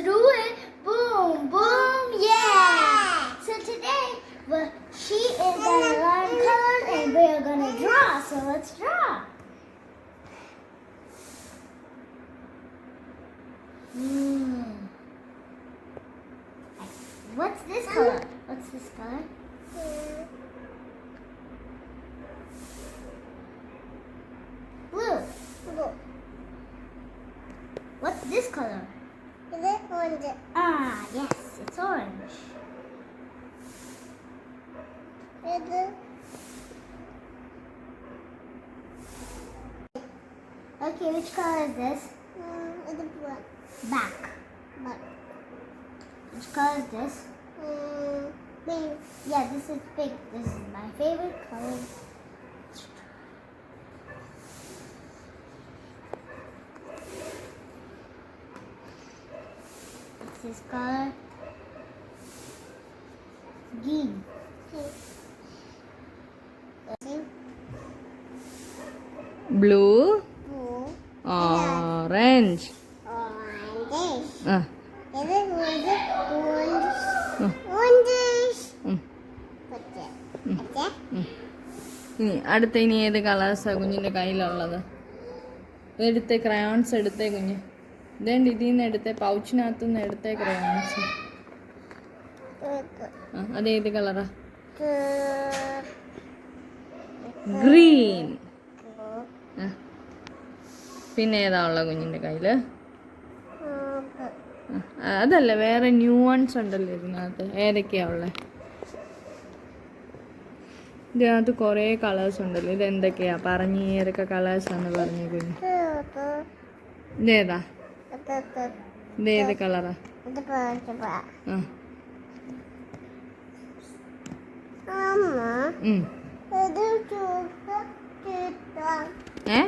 do it. Boom, boom, yeah. So today, well, she is gonna learn colors and we're gonna draw. So let's draw. What's this color? What's this color? Blue. What's this color? Orange. Ah, yes, it's orange. Okay, which color is this? Black. Which color is this? Pink. Yeah, this is pink. This is my favorite color. What's this color? Green. Blue, Blue. orange. Orange. ഇത് ഇനി അടുത്ത ഇനി ഏത് കളേഴ്സാണ് കുഞ്ഞിൻ്റെ കയ്യിലുള്ളത്? എടുത്തേ crayons എടുത്തേ കുഞ്ഞ്. ഇതേണ്ട ഇതിൽ നിന്ന് എടുത്തേ, പൗച്ചിനകത്തു നിന്ന് എടുത്തേ ക്രയോൺസ്. അതേത് കളറാ? ഗ്രീൻ. പിന്നെ ഏതാ ഉള്ള കുഞ്ഞിൻ്റെ കയ്യിൽ? അതല്ല, വേറെ ന്യൂ വൺസ് ഉണ്ടല്ലോ ഇതിനകത്ത്. ഏതൊക്കെയാ ഉള്ളത്? ഇതിനകത്ത് കുറേ കളേഴ്സ് ഉണ്ടല്ലോ. ഇതെന്തൊക്കെയാ പറഞ്ഞ്, ഏതൊക്കെ കളേഴ്സാന്ന് പറഞ്ഞു കുഞ്ഞ്. ഇതേതാ? ഇതേത് കളറാ? ഏ